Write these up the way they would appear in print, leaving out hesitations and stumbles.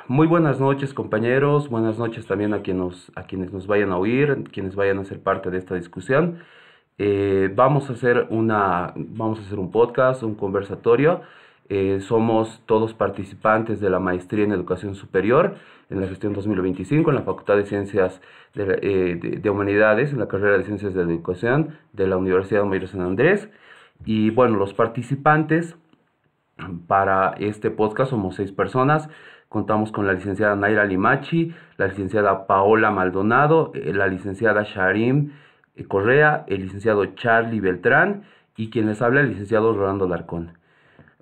Muy buenas noches, compañeros. Buenas noches también a quienes nos vayan a oír, quienes vayan a ser parte de esta discusión. Vamos a hacer un podcast, un conversatorio. Somos todos participantes de la maestría en educación superior en la gestión 2025 en la Facultad de Ciencias de Humanidades, en la carrera de Ciencias de Educación de la Universidad Mayor de San Andrés. Y bueno, los participantes para este podcast somos 6 personas. Contamos con la licenciada Naira Limachi, la licenciada Paola Maldonado, la licenciada Sharim Correa, el licenciado Charlie Beltrán y quien les habla el licenciado Rolando Larcón.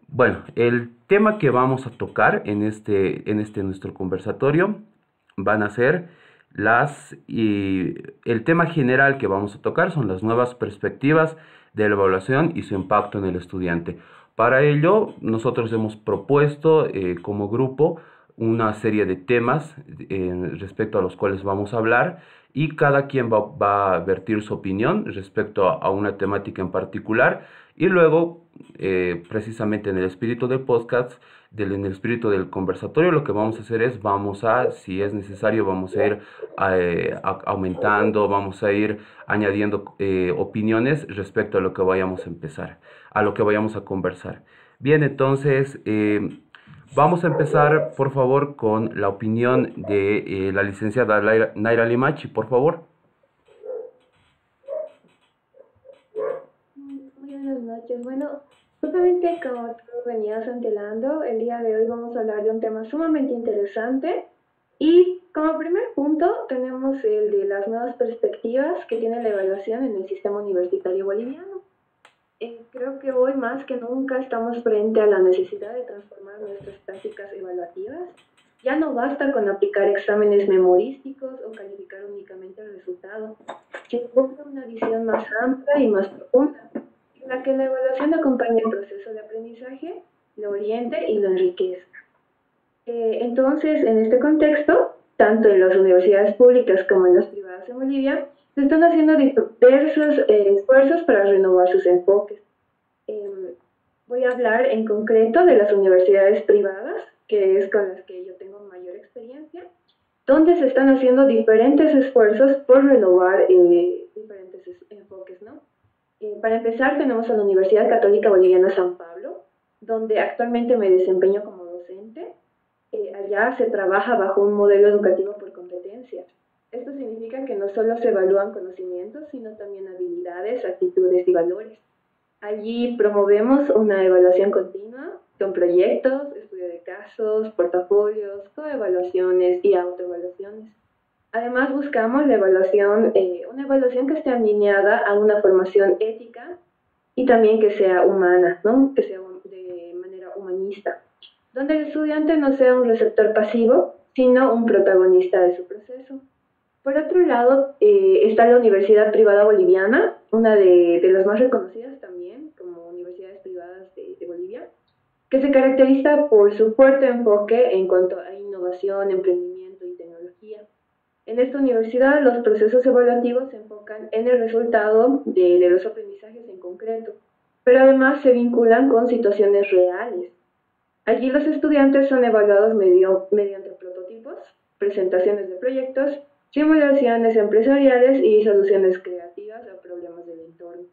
Bueno, el tema que vamos a tocar en este nuestro conversatorio van a ser el tema general que vamos a tocar son las nuevas perspectivas de la evaluación y su impacto en el estudiante. Para ello, nosotros hemos propuesto como grupo una serie de temas respecto a los cuales vamos a hablar y cada quien va a vertir su opinión respecto a una temática en particular y luego, precisamente en el espíritu del podcast, en el espíritu del conversatorio, lo que vamos a hacer es, si es necesario, vamos a ir aumentando, vamos a ir añadiendo opiniones respecto a lo que vayamos a empezar, a lo que vayamos a conversar. Bien, entonces, vamos a empezar, por favor, con la opinión de la licenciada Naira Limachi, por favor. Muy buenas noches. Bueno, justamente como tú venías antelando, el día de hoy vamos a hablar de un tema sumamente interesante y como primer punto tenemos el de las nuevas perspectivas que tiene la evaluación en el sistema universitario boliviano. Creo que hoy más que nunca estamos frente a la necesidad de transformar nuestras prácticas evaluativas. Ya no basta con aplicar exámenes memorísticos o calificar únicamente el resultado, sino busca una visión más amplia y más profunda, en la que la evaluación acompañe el proceso de aprendizaje, lo oriente y lo enriquezca. Entonces, en este contexto, tanto en las universidades públicas como en las privadas en Bolivia, se están haciendo diversos esfuerzos para renovar sus enfoques. Eh, Voy a hablar en concreto de las universidades privadas, que es con las que yo tengo mayor experiencia, donde se están haciendo diferentes esfuerzos por renovar diferentes enfoques, ¿no? Para empezar, tenemos a la Universidad Católica Boliviana San Pablo, donde actualmente me desempeño como docente. Allá se trabaja bajo un modelo educativo por competencias. Esto significa que no solo se evalúan conocimientos, sino también habilidades, actitudes y valores. Allí promovemos una evaluación continua con proyectos, estudio de casos, portafolios, coevaluaciones y autoevaluaciones. Además buscamos una evaluación que esté alineada a una formación ética y también que sea humana, ¿no? Que sea de manera humanista, donde el estudiante no sea un receptor pasivo, sino un protagonista de su proceso. Por otro lado, está la Universidad Privada Boliviana, una de las más reconocidas también como universidades privadas de Bolivia, que se caracteriza por su fuerte enfoque en cuanto a innovación, emprendimiento y tecnología. En esta universidad, los procesos evaluativos se enfocan en el resultado de los aprendizajes en concreto, pero además se vinculan con situaciones reales. Allí los estudiantes son evaluados mediante prototipos, presentaciones de proyectos, simulaciones empresariales y soluciones creativas a problemas del entorno.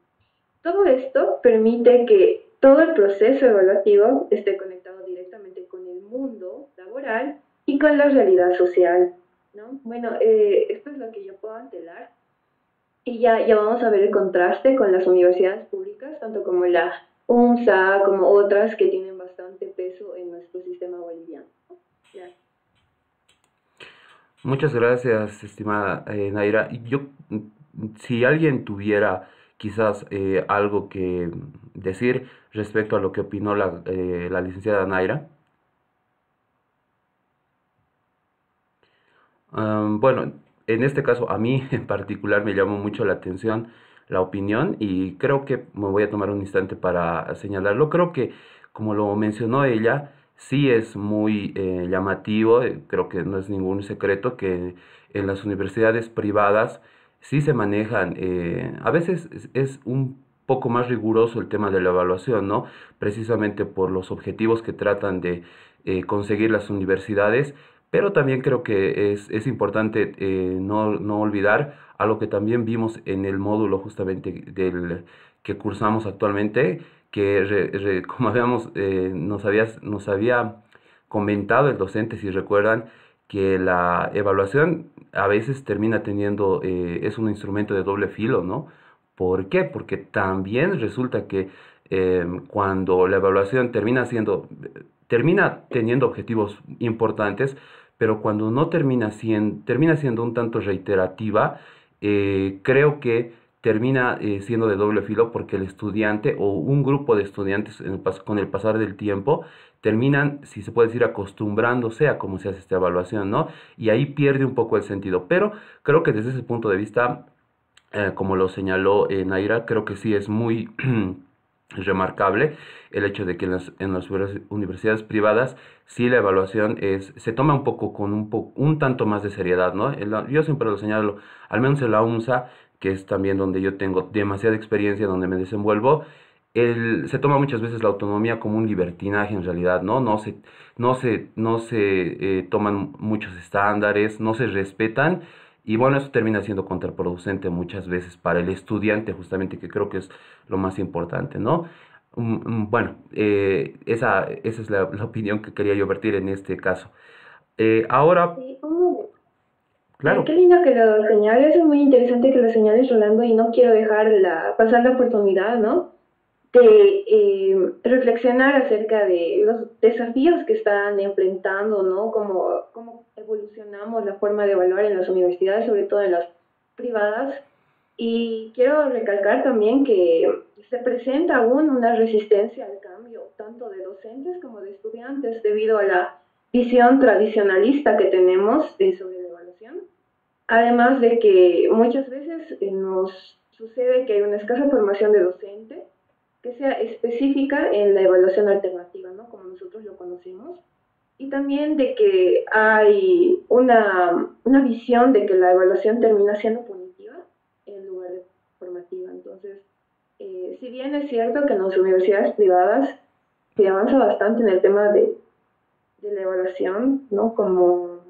Todo esto permite que todo el proceso evaluativo esté conectado directamente con el mundo laboral y con la realidad social, ¿no? Bueno, esto es lo que yo puedo antelar. Y ya vamos a ver el contraste con las universidades públicas, tanto como la UNSA, como otras que tienen bastante peso en nuestro sistema boliviano. Ya. Muchas gracias, estimada Naira. Si alguien tuviera quizás algo que decir respecto a lo que opinó la licenciada Naira. Bueno, en este caso a mí en particular me llamó mucho la atención la opinión y creo que me voy a tomar un instante para señalarlo. Creo que, como lo mencionó ella, sí es muy llamativo, creo que no es ningún secreto que en las universidades privadas sí se manejan, a veces es un poco más riguroso el tema de la evaluación, ¿no? Precisamente por los objetivos que tratan de conseguir las universidades, Pero también creo que es importante no olvidar algo que también vimos en el módulo justamente que cursamos actualmente, que como habíamos, nos había comentado el docente, si recuerdan, que la evaluación a veces termina teniendo, es un instrumento de doble filo, ¿no? ¿Por qué? Porque también resulta que cuando la evaluación termina teniendo objetivos importantes, pero cuando no termina siendo un tanto reiterativa, creo que termina siendo de doble filo porque el estudiante o un grupo de estudiantes con el pasar del tiempo terminan, si se puede decir, acostumbrándose a cómo se hace esta evaluación, ¿no? Y ahí pierde un poco el sentido. Pero creo que desde ese punto de vista, como lo señaló Naira, creo que sí es muy remarcable el hecho de que en las universidades privadas sí la evaluación se toma un poco con un tanto más de seriedad, ¿no? Yo siempre lo señalo, al menos en la UNSA, que es también donde yo tengo demasiada experiencia, donde me desenvuelvo, se toma muchas veces la autonomía como un libertinaje en realidad, ¿no? No se toman muchos estándares, no se respetan y bueno, eso termina siendo contraproducente muchas veces para el estudiante, justamente, que creo que es lo más importante, ¿no? Bueno, esa es la opinión que quería yo vertir en este caso. Ahora, Sí, qué claro, lindo que lo señales, es muy interesante que lo señales, Rolando, y no quiero dejar pasar la oportunidad, ¿no? De reflexionar acerca de los desafíos que están enfrentando, ¿no? Cómo evolucionamos la forma de evaluar en las universidades, sobre todo en las privadas. Y quiero recalcar también que se presenta aún una resistencia al cambio, tanto de docentes como de estudiantes, debido a la visión tradicionalista que tenemos sobre la evaluación. Además de que muchas veces nos sucede que hay una escasa formación de docente que sea específica en la evaluación alternativa, ¿no? Como nosotros lo conocemos. Y también de que hay una visión de que la evaluación termina siendo punitiva en lugar de formativa. Entonces, si bien es cierto que en las universidades privadas se avanza bastante en el tema de la evaluación, ¿no? Como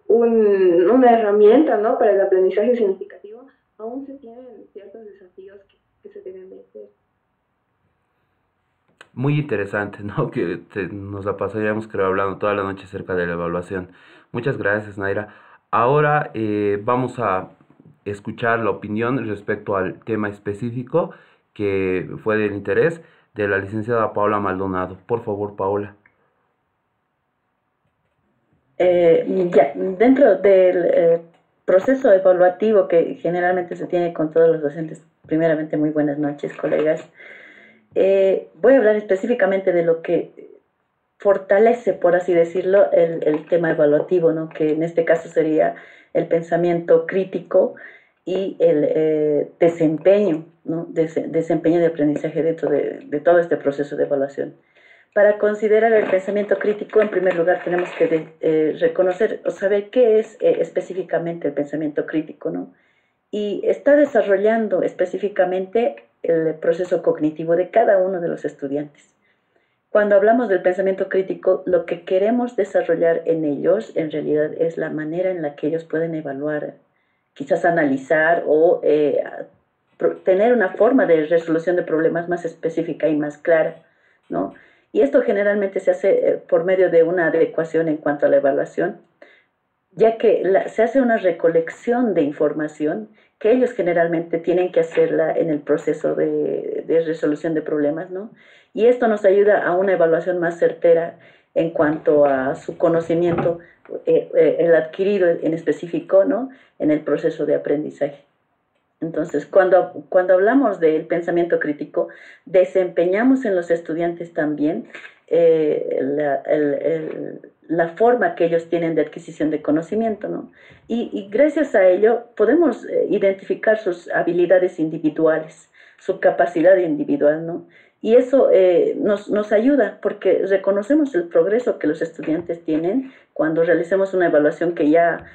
una herramienta, ¿no? Para el aprendizaje significativo, aún se tienen ciertos desafíos que se deben vencer. muy interesante, ¿no? Que nos la pasaríamos, creo, hablando toda la noche acerca de la evaluación. Muchas gracias, Naira. Ahora vamos a escuchar la opinión respecto al tema específico que fue del interés de la licenciada Paula Maldonado. Por favor, Paula. Ya, dentro del proceso evaluativo que generalmente se tiene con todos los docentes, primeramente muy buenas noches, colegas. Voy a hablar específicamente de lo que fortalece, por así decirlo, el tema evaluativo, ¿no? Que en este caso sería el pensamiento crítico y el desempeño, ¿no? Desempeño de aprendizaje dentro de todo este proceso de evaluación. Para considerar el pensamiento crítico, en primer lugar, tenemos que reconocer o saber qué es específicamente el pensamiento crítico, ¿no? Y está desarrollando específicamente el proceso cognitivo de cada uno de los estudiantes. Cuando hablamos del pensamiento crítico, lo que queremos desarrollar en ellos, en realidad, es la manera en la que ellos pueden evaluar, quizás analizar o tener una forma de resolución de problemas más específica y más clara, ¿no? Y esto generalmente se hace por medio de una adecuación en cuanto a la evaluación, ya que se hace una recolección de información que ellos generalmente tienen que hacerla en el proceso de resolución de problemas, ¿no? Y esto nos ayuda a una evaluación más certera en cuanto a su conocimiento, el adquirido en específico, ¿no? En el proceso de aprendizaje. Entonces, cuando hablamos del pensamiento crítico, desempeñamos en los estudiantes también la forma que ellos tienen de adquisición de conocimiento, ¿no? Y gracias a ello podemos identificar sus habilidades individuales, su capacidad individual, ¿no? Y eso nos ayuda porque reconocemos el progreso que los estudiantes tienen cuando realicemos una evaluación que ya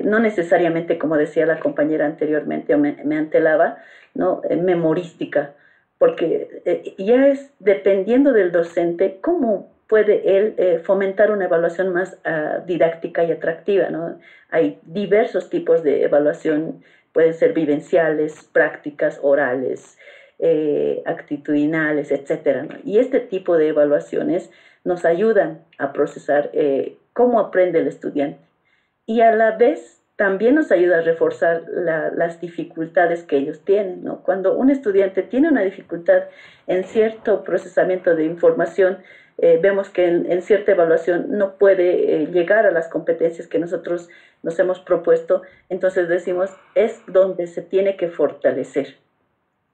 no necesariamente, como decía la compañera anteriormente, o me antelaba, ¿no? Memorística, porque ya es dependiendo del docente cómo puede él fomentar una evaluación más didáctica y atractiva, ¿no? Hay diversos tipos de evaluación, pueden ser vivenciales, prácticas, orales, actitudinales, etcétera, ¿no? Y este tipo de evaluaciones nos ayudan a procesar cómo aprende el estudiante y a la vez también nos ayuda a reforzar las dificultades que ellos tienen, ¿no? Cuando un estudiante tiene una dificultad en cierto procesamiento de información, vemos que en cierta evaluación no puede llegar a las competencias que nosotros nos hemos propuesto, entonces decimos, es donde se tiene que fortalecer.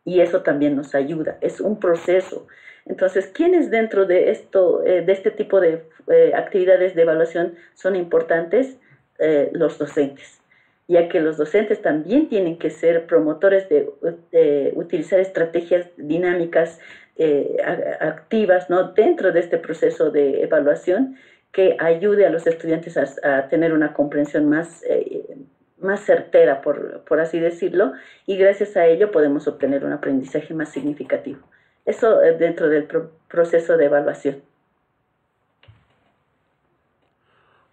Y eso también nos ayuda, es un proceso. Entonces, ¿quiénes dentro de esto, de este tipo de actividades de evaluación son importantes? Los docentes, ya que los docentes también tienen que ser promotores de utilizar estrategias dinámicas activas, ¿no? Dentro de este proceso de evaluación que ayude a los estudiantes a tener una comprensión más certera, por así decirlo, y gracias a ello podemos obtener un aprendizaje más significativo. Eso dentro del proceso de evaluación.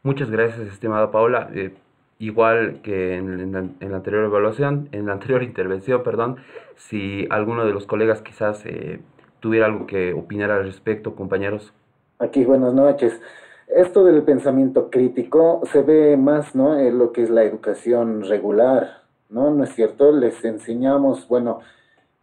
Muchas gracias, estimada Paula. Igual que en la anterior evaluación, en la anterior intervención, perdón, si alguno de los colegas quizás tuviera algo que opinar al respecto, compañeros. Aquí, buenas noches. Esto del pensamiento crítico se ve más, ¿no?, en lo que es la educación regular, ¿no? ¿No es cierto? Les enseñamos, bueno,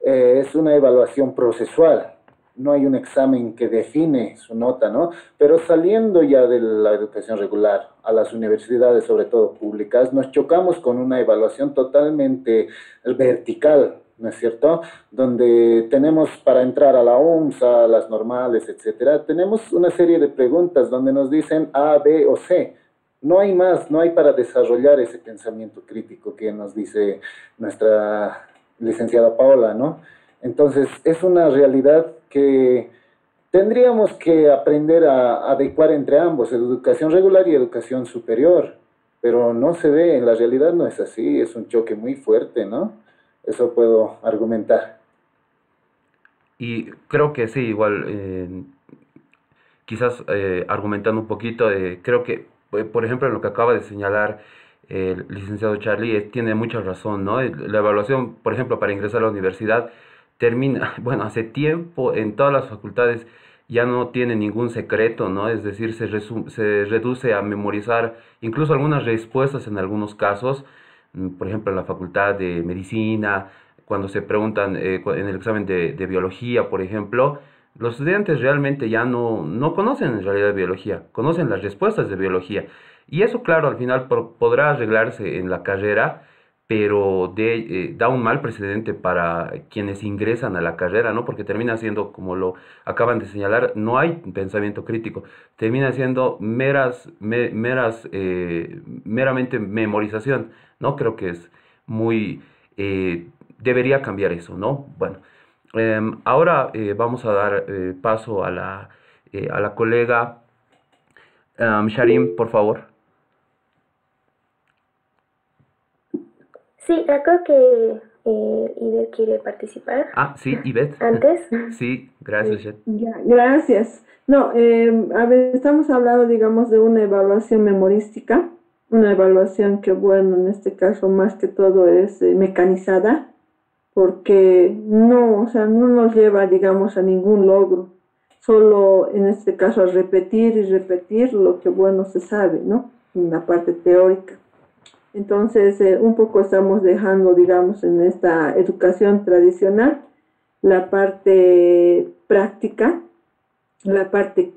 es una evaluación procesual, no hay un examen que define su nota, ¿no? Pero saliendo ya de la educación regular a las universidades, sobre todo públicas, nos chocamos con una evaluación totalmente vertical, ¿no es cierto? Donde tenemos para entrar a la UMSA, a las normales, etcétera, tenemos una serie de preguntas donde nos dicen A, B o C. No hay más, no hay para desarrollar ese pensamiento crítico que nos dice nuestra licenciada Paola, ¿no? Entonces, es una realidad que tendríamos que aprender a adecuar entre ambos, educación regular y educación superior, pero no se ve, en la realidad no es así, es un choque muy fuerte, ¿no? Eso puedo argumentar. Y creo que sí, igual, quizás argumentando un poquito, creo que, por ejemplo, en lo que acaba de señalar el licenciado Charlie, tiene mucha razón, ¿no? La evaluación, por ejemplo, para ingresar a la universidad, termina, bueno, hace tiempo en todas las facultades ya no tiene ningún secreto, ¿no? Es decir, se reduce a memorizar incluso algunas respuestas en algunos casos, por ejemplo, en la facultad de medicina, cuando se preguntan en el examen de biología, por ejemplo, los estudiantes realmente ya no conocen en realidad biología, conocen las respuestas de biología. Y eso, claro, al final podrá arreglarse en la carrera, pero da un mal precedente para quienes ingresan a la carrera, ¿no? Porque termina siendo, como lo acaban de señalar, no hay pensamiento crítico, termina siendo meramente memorización, ¿no? Creo que es muy, debería cambiar eso, ¿no? Bueno, ahora vamos a dar paso a la colega Sharim, por favor. Sí, creo que Ivette quiere participar. Ah, sí, Ivette. Antes. Sí, gracias, Jet. Ya, gracias. No, a ver, estamos hablando, digamos, de una evaluación memorística, una evaluación que, bueno, en este caso más que todo es mecanizada, porque no, o sea, no nos lleva, digamos, a ningún logro, solo en este caso a repetir y repetir lo que, bueno, se sabe, ¿no? En la parte teórica. Entonces, un poco estamos dejando, digamos, en esta educación tradicional, la parte práctica, la parte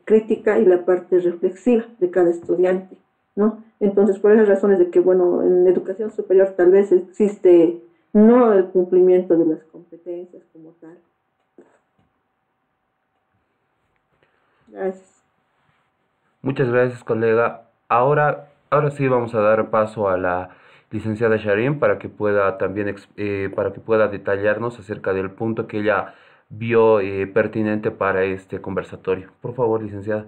crítica y la parte reflexiva de cada estudiante, ¿no? Entonces, por esas razones de que, bueno, en educación superior tal vez existe no el cumplimiento de las competencias como tal. Gracias. Muchas gracias, colega. Ahora sí vamos a dar paso a la licenciada Sharim para que pueda también para que pueda detallarnos acerca del punto que ella vio pertinente para este conversatorio. Por favor, licenciada.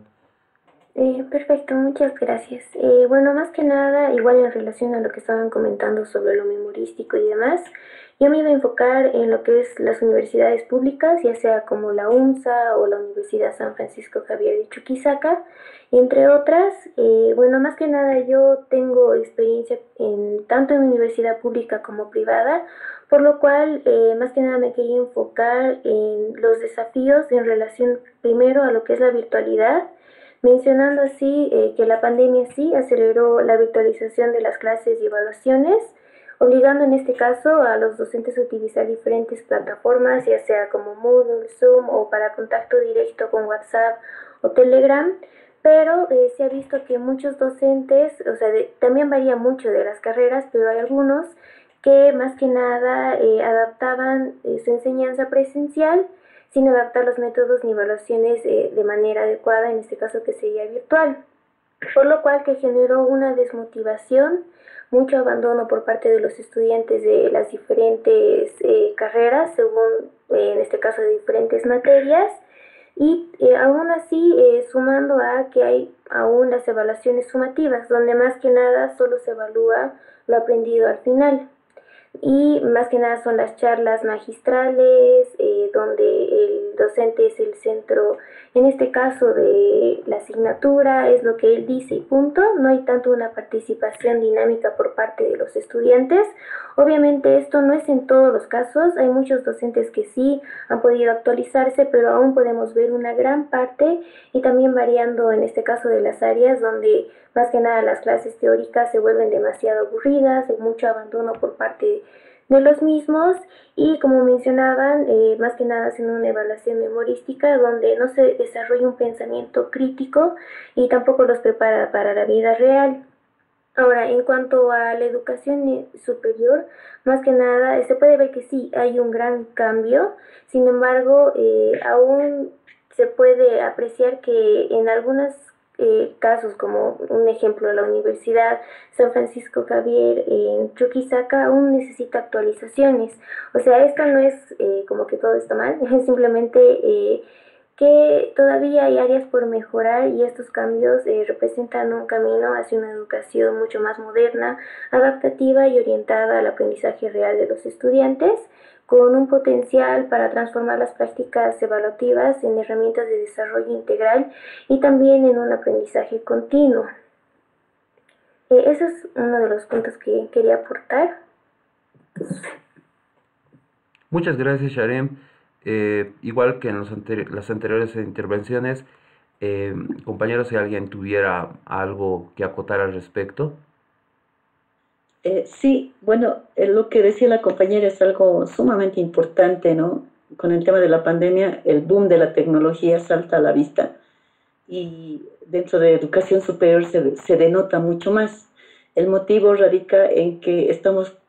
Perfecto, muchas gracias. Bueno, más que nada, igual en relación a lo que estaban comentando sobre lo memorístico y demás, yo me iba a enfocar en lo que es las universidades públicas, ya sea como la UNSA o la Universidad San Francisco Javier de Chuquisaca, entre otras. Bueno, más que nada yo tengo experiencia tanto en universidad pública como privada, por lo cual más que nada me quería enfocar en los desafíos en relación primero a lo que es la virtualidad, mencionando así que la pandemia sí aceleró la virtualización de las clases y evaluaciones, obligando en este caso a los docentes a utilizar diferentes plataformas, ya sea como Moodle, Zoom o para contacto directo con WhatsApp o Telegram. Pero se ha visto que muchos docentes, o sea, también varía mucho de las carreras, pero hay algunos que más que nada adaptaban su enseñanza presencial sin adaptar los métodos ni evaluaciones de manera adecuada, en este caso que sería virtual, por lo cual que generó una desmotivación, mucho abandono por parte de los estudiantes de las diferentes carreras, según en este caso de diferentes materias, y aún así sumando a que hay aún las evaluaciones sumativas, donde más que nada solo se evalúa lo aprendido al final. Y más que nada son las charlas magistrales, donde el docente es el centro, en este caso de la asignatura, es lo que él dice y punto. No hay tanto una participación dinámica por parte de los estudiantes. Obviamente esto no es en todos los casos, hay muchos docentes que sí han podido actualizarse, pero aún podemos ver una gran parte y también variando en este caso de las áreas donde más que nada las clases teóricas se vuelven demasiado aburridas, hay mucho abandono por parte de los mismos y como mencionaban, más que nada haciendo una evaluación memorística donde no se desarrolla un pensamiento crítico y tampoco los prepara para la vida real. Ahora, en cuanto a la educación superior, más que nada, se puede ver que sí hay un gran cambio, sin embargo, aún se puede apreciar que en algunos casos, como un ejemplo, la Universidad San Francisco Javier en Chuquisaca aún necesita actualizaciones. O sea, esto no es como que todo está mal, es simplemente que todavía hay áreas por mejorar y estos cambios representan un camino hacia una educación mucho más moderna, adaptativa y orientada al aprendizaje real de los estudiantes, con un potencial para transformar las prácticas evaluativas en herramientas de desarrollo integral y también en un aprendizaje continuo. Ese es uno de los puntos que quería aportar. Muchas gracias, Sharem. Igual que en las anteriores intervenciones, compañeros, si alguien tuviera algo que acotar al respecto. Sí, bueno, lo que decía la compañera es algo sumamente importante, ¿no? Con el tema de la pandemia, el boom de la tecnología salta a la vista y dentro de educación superior se denota mucho más. El motivo radica en que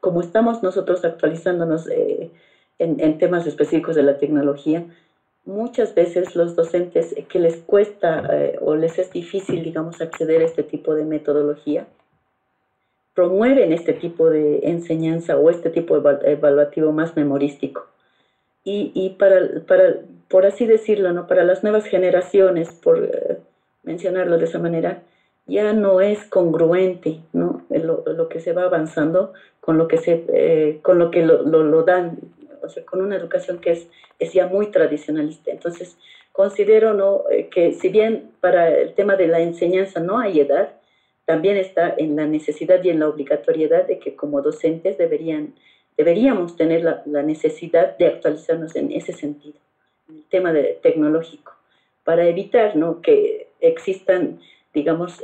como estamos nosotros actualizándonos en temas específicos de la tecnología, muchas veces los docentes que les cuesta o les es difícil, digamos, acceder a este tipo de metodología, promueven este tipo de enseñanza o este tipo de evaluativo más memorístico. Y por así decirlo, ¿no? Para las nuevas generaciones, por mencionarlo de esa manera, ya no es congruente, ¿no? Lo que se va avanzando con lo que, con lo que lo dan, o sea, con una educación que es ya muy tradicionalista. Entonces, considero, ¿no? Que si bien para el tema de la enseñanza no hay edad, también está en la necesidad y en la obligatoriedad de que como docentes deberíamos tener la necesidad de actualizarnos en ese sentido, en el tema tecnológico, para evitar, ¿no? Que existan, digamos,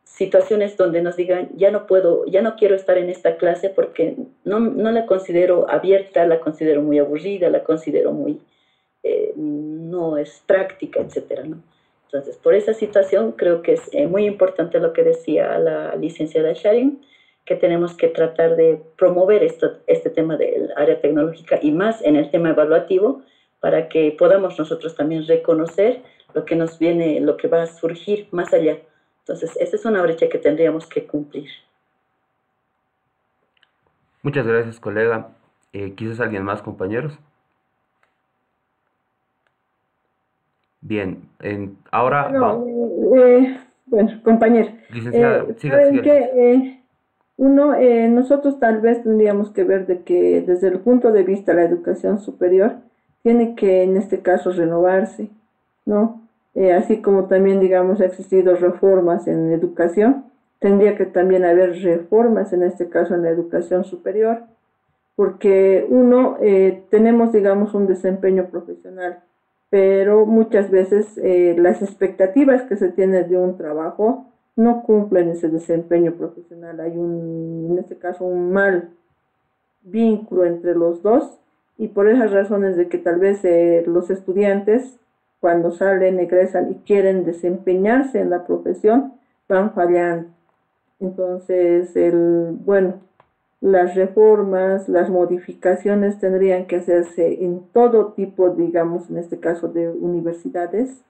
situaciones donde nos digan, ya no quiero estar en esta clase porque no la considero abierta, la considero muy aburrida, la considero muy, no es práctica, etcétera, ¿no? Entonces, por esa situación, creo que es muy importante lo que decía la licenciada Sharin, que tenemos que tratar de promover este tema del área tecnológica y más en el tema evaluativo, para que podamos nosotros también reconocer lo que nos viene, lo que va a surgir más allá. Entonces, esa es una brecha que tendríamos que cumplir. Muchas gracias, colega. ¿Quizás alguien más, compañeros? Bien, ahora Bueno, vamos. bueno, compañero, Licenciada, siga, saben siga, que licenciada. nosotros tal vez tendríamos que ver de que desde el punto de vista de la educación superior tiene que en este caso renovarse, ¿no? Así como también, digamos, ha existido reformas en educación, tendría que también haber reformas en este caso en la educación superior, porque tenemos, digamos, un desempeño profesional, pero muchas veces las expectativas que se tienen de un trabajo no cumplen ese desempeño profesional. Hay en este caso, un mal vínculo entre los dos y por esas razones de que tal vez los estudiantes cuando salen, egresan y quieren desempeñarse en la profesión, van fallando. Entonces, bueno, las reformas, las modificaciones tendrían que hacerse en todo tipo, digamos, en este caso de universidades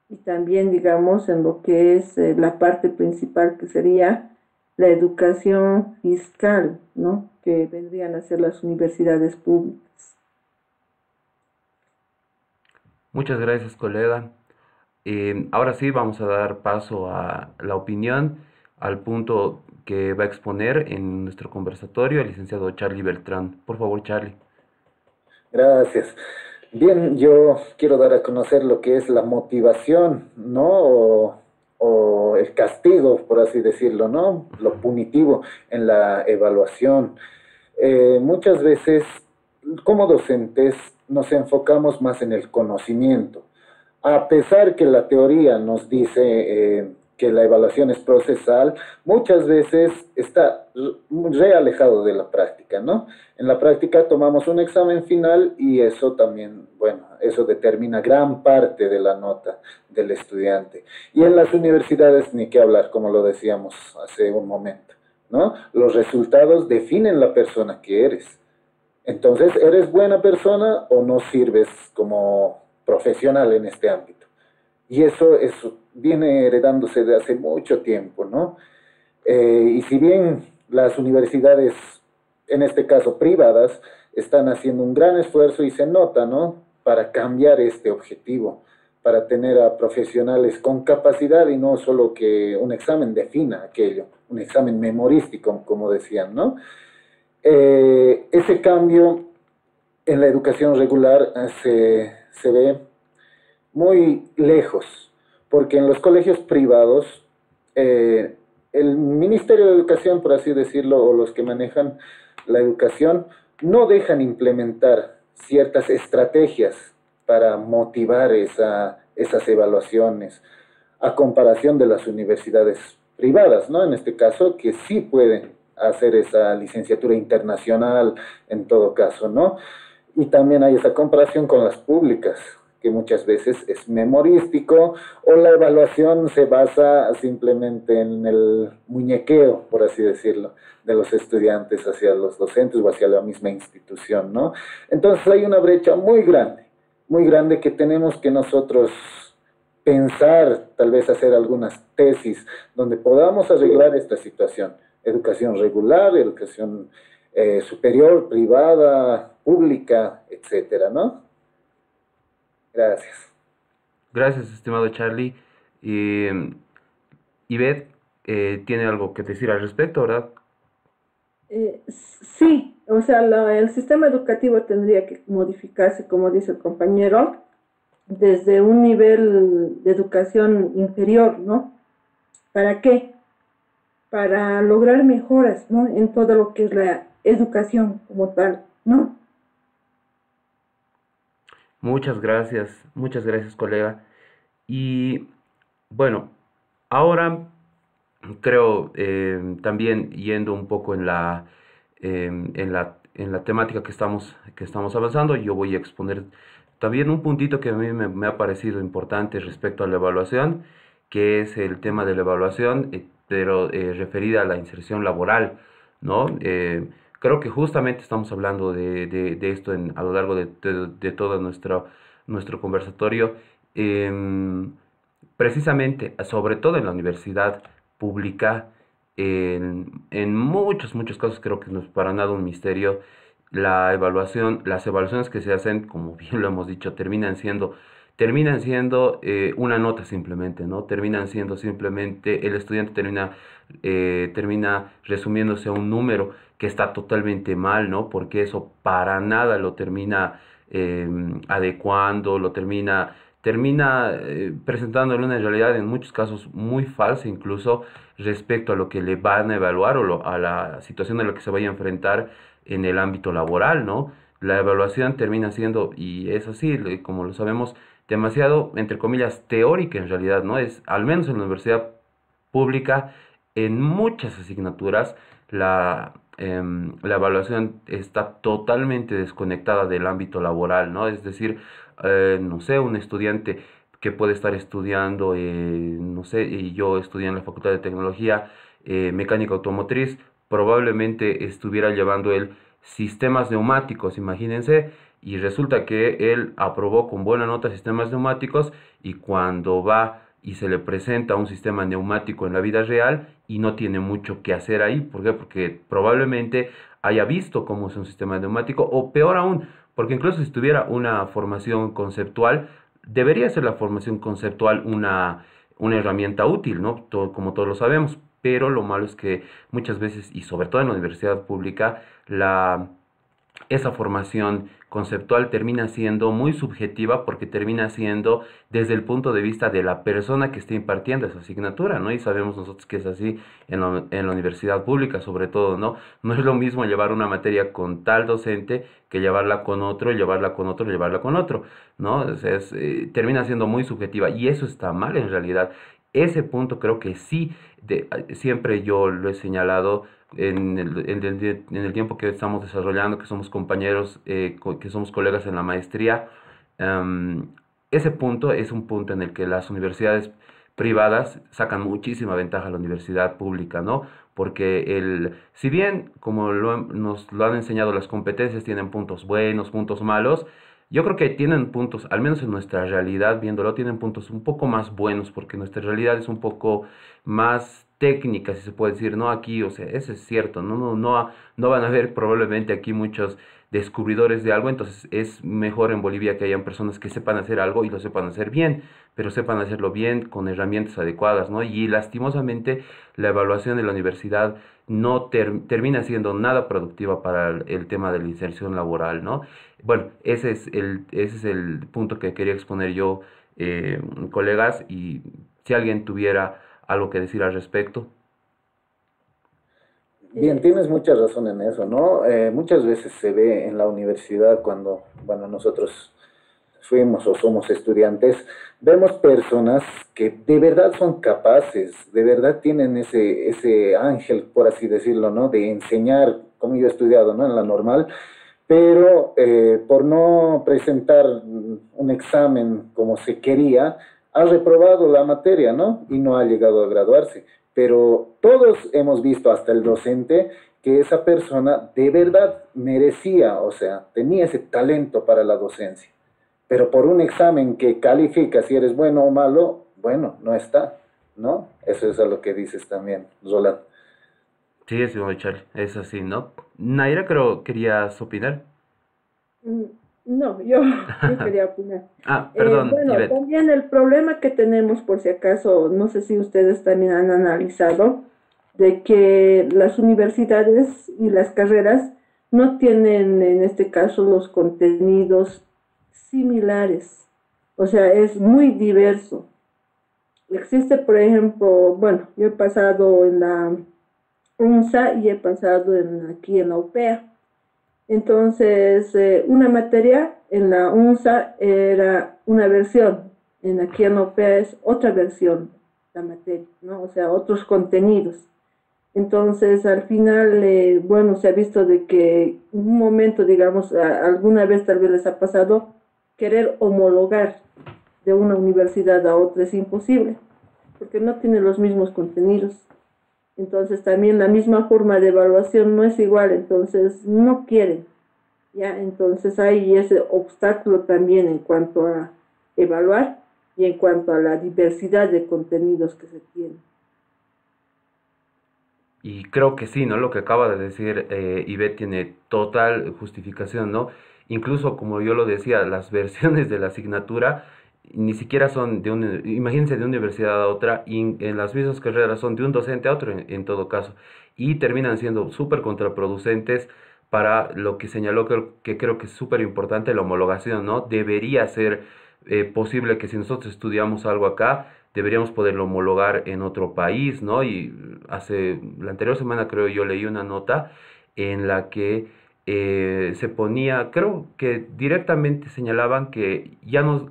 y también, digamos, en lo que es la parte principal que sería la educación fiscal, ¿no? Que vendrían a ser las universidades públicas. Muchas gracias, colega. Ahora sí, vamos a dar paso a la opinión, al punto que va a exponer en nuestro conversatorio el licenciado Charlie Beltrán. Por favor, Charlie. Gracias. Bien, yo quiero dar a conocer lo que es la motivación, ¿no? O el castigo, por así decirlo, ¿no? Lo punitivo en la evaluación. Muchas veces, como docentes, nos enfocamos más en el conocimiento. A pesar que la teoría nos dice que la evaluación es procesal, muchas veces está re alejado de la práctica, ¿no? En la práctica tomamos un examen final y eso también, bueno, eso determina gran parte de la nota del estudiante. Y en las universidades ni qué hablar, como lo decíamos hace un momento, ¿no? Los resultados definen la persona que eres. Entonces, ¿eres buena persona o no sirves como profesional en este ámbito? Y eso viene heredándose de hace mucho tiempo, ¿no? Y si bien las universidades, en este caso privadas, están haciendo un gran esfuerzo y se nota, ¿no? Para cambiar este objetivo, para tener a profesionales con capacidad y no solo que un examen defina aquello, un examen memorístico, como decían, ¿no? Ese cambio en la educación regular se ve muy lejos, porque en los colegios privados, el Ministerio de Educación, por así decirlo, o los que manejan la educación, no dejan implementar ciertas estrategias para motivar esas evaluaciones, a comparación de las universidades privadas, ¿no? En este caso, que sí pueden hacer esa licenciatura internacional en todo caso, ¿no? Y también hay esa comparación con las públicas, que muchas veces es memorístico o la evaluación se basa simplemente en el muñequeo, por así decirlo, de los estudiantes hacia los docentes o hacia la misma institución, ¿no? Entonces hay una brecha muy grande que tenemos que nosotros pensar, tal vez hacer algunas tesis donde podamos arreglar esta situación. Educación regular, educación superior, privada, pública, etcétera, ¿no? Gracias. Gracias, estimado Charlie. Eh, Ivette tiene algo que decir al respecto, ¿verdad? Sí, o sea, el sistema educativo tendría que modificarse, como dice el compañero, desde un nivel de educación inferior, ¿no? ¿Para qué? Para lograr mejoras, ¿no? En todo lo que es la educación como tal, ¿no? Muchas gracias, colega. Y bueno, ahora creo también yendo un poco en la temática que estamos avanzando, yo voy a exponer también un puntito que a mí me ha parecido importante respecto a la evaluación, que es el tema de la evaluación, pero referida a la inserción laboral, ¿no? Creo que justamente estamos hablando de esto a lo largo de todo nuestro conversatorio. em, Precisamente, sobre todo en la universidad pública, en muchos casos creo que no es para nada un misterio, las evaluaciones que se hacen, como bien lo hemos dicho, terminan siendo terminan siendo una nota simplemente, ¿no? Terminan siendo simplemente, el estudiante termina resumiéndose a un número que está totalmente mal, ¿no? Porque eso para nada lo termina adecuando, termina presentándole una realidad en muchos casos muy falsa incluso respecto a lo que le van a evaluar a la situación a la que se vaya a enfrentar en el ámbito laboral, ¿no? La evaluación termina siendo, y es así, como lo sabemos, demasiado, entre comillas, teórica en realidad, ¿no? Es, al menos en la universidad pública, en muchas asignaturas, la evaluación está totalmente desconectada del ámbito laboral, ¿no? Es decir, no sé, un estudiante que puede estar estudiando, no sé, y yo estudié en la Facultad de Tecnología, mecánica automotriz, probablemente estuviera llevando él sistemas neumáticos, imagínense, y resulta que él aprobó con buena nota sistemas neumáticos y cuando va y se le presenta un sistema neumático en la vida real y no tiene mucho que hacer ahí. ¿Por qué? Porque probablemente haya visto cómo es un sistema neumático o peor aún, porque incluso si tuviera una formación conceptual, debería ser la formación conceptual una herramienta útil, ¿no? Como todos lo sabemos, pero lo malo es que muchas veces, y sobre todo en la universidad pública, esa formación conceptual termina siendo muy subjetiva porque termina siendo desde el punto de vista de la persona que está impartiendo esa asignatura, ¿no? Y sabemos nosotros que es así en la universidad pública, sobre todo, ¿no? No es lo mismo llevar una materia con tal docente que llevarla con otro, llevarla con otro, llevarla con otro, ¿no? O sea, termina siendo muy subjetiva y eso está mal en realidad. Ese punto creo que sí, siempre yo lo he señalado en el tiempo que estamos desarrollando, que somos compañeros, que somos colegas en la maestría, em, ese punto es un punto en el que las universidades privadas sacan muchísima ventaja a la universidad pública, ¿no? Porque si bien, como nos lo han enseñado, las competencias tienen puntos buenos, puntos malos, yo creo que tienen puntos, al menos en nuestra realidad, viéndolo, tienen puntos un poco más buenos, porque nuestra realidad es un poco más técnica, si se puede decir, ¿no? Aquí, o sea, eso es cierto, no van a haber probablemente aquí muchos descubridores de algo, entonces es mejor en Bolivia que hayan personas que sepan hacer algo y lo sepan hacer bien, pero sepan hacerlo bien con herramientas adecuadas, ¿no? Y lastimosamente la evaluación de la universidad no termina siendo nada productiva para el tema de la inserción laboral, ¿no? Bueno, ese es el punto que quería exponer yo, colegas, y si alguien tuviera algo que decir al respecto. Bien, tienes mucha razón en eso, ¿no? Muchas veces se ve en la universidad cuando, bueno, nosotros fuimos o somos estudiantes, vemos personas que de verdad son capaces, de verdad tienen ese ángel, por así decirlo, ¿no? De enseñar, como yo he estudiado, ¿no? En la normal, pero por no presentar un examen como se quería, ha reprobado la materia, ¿no? Y no ha llegado a graduarse. Pero todos hemos visto, hasta el docente, que esa persona de verdad merecía, o sea, tenía ese talento para la docencia. Pero por un examen que califica si eres bueno o malo, bueno, no está, ¿no? Eso es a lo que dices también, Roland. Sí, es Charlie, es así, ¿no? Naira, creo, querías opinar. Mm, No, yo quería opinar. Ah, perdón, Bueno, Ivette. también el problema que tenemos, por si acaso, no sé si ustedes también han analizado, de que las universidades y las carreras no tienen, en este caso, los contenidos similares. O sea, es muy diverso. Existe, por ejemplo, bueno, yo he pasado en la UNSA y he pasado aquí en la UPEA. Entonces, una materia en la UNSA era una versión, en aquí en la UPEA es otra versión, la materia, ¿no? O sea, otros contenidos. Entonces, al final, bueno, se ha visto de que en un momento, digamos, alguna vez tal vez les ha pasado querer homologar de una universidad a otra es imposible, porque no tiene los mismos contenidos. Entonces también la misma forma de evaluación no es igual, entonces no quieren, ¿ya? Entonces hay ese obstáculo también en cuanto a evaluar y en cuanto a la diversidad de contenidos que se tienen. Y creo que sí, ¿no? Lo que acaba de decir Ivette tiene total justificación, ¿no? Incluso, como yo lo decía, las versiones de la asignatura ni siquiera son de una, imagínense de una universidad a otra, y en las mismas carreras son de un docente a otro en todo caso, y terminan siendo súper contraproducentes para lo que señaló que creo que es súper importante, la homologación, ¿no? Debería ser posible que si nosotros estudiamos algo acá, deberíamos poderlo homologar en otro país, ¿no? Y la anterior semana creo yo leí una nota en la que se ponía, creo que directamente señalaban que ya no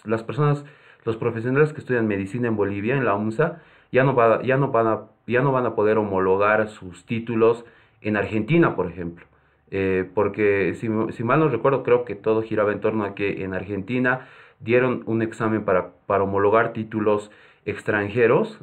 las personas, los profesionales que estudian medicina en Bolivia, en la UNSA, ya no van a poder homologar sus títulos en Argentina, por ejemplo. Porque si mal no recuerdo, creo que todo giraba en torno a que en Argentina dieron un examen para homologar títulos extranjeros,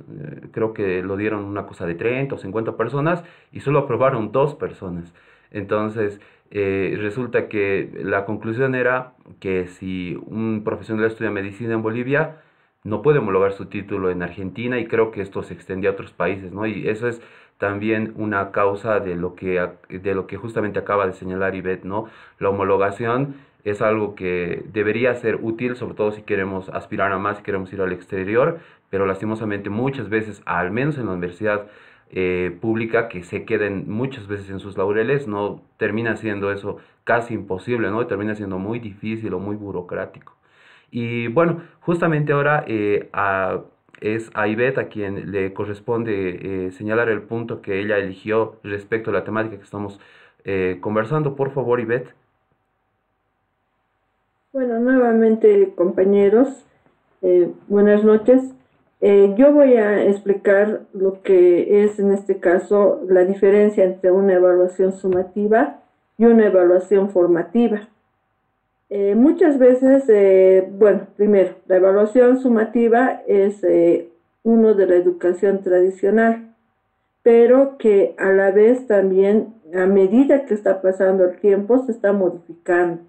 creo que lo dieron una cosa de 30 o 50 personas y solo aprobaron 2 personas. Entonces, resulta que la conclusión era que si un profesional estudia medicina en Bolivia, no puede homologar su título en Argentina y creo que esto se extendía a otros países, ¿no? Y eso es también una causa de lo que justamente acaba de señalar Ivette, ¿no? La homologación es algo que debería ser útil, sobre todo si queremos aspirar a más, si queremos ir al exterior, pero lastimosamente muchas veces, al menos en la universidad pública, que se queden muchas veces en sus laureles, no termina siendo eso casi imposible, ¿no? Termina siendo muy difícil o muy burocrático. Y bueno, justamente ahora es a Ivette a quien le corresponde señalar el punto que ella eligió respecto a la temática que estamos conversando. Por favor, Ivette. Bueno, nuevamente compañeros, buenas noches. Yo voy a explicar lo que es en este caso la diferencia entre una evaluación sumativa y una evaluación formativa. Muchas veces, bueno, primero, la evaluación sumativa es uno de la educación tradicional, pero que a la vez también, a medida que está pasando el tiempo, se está modificando.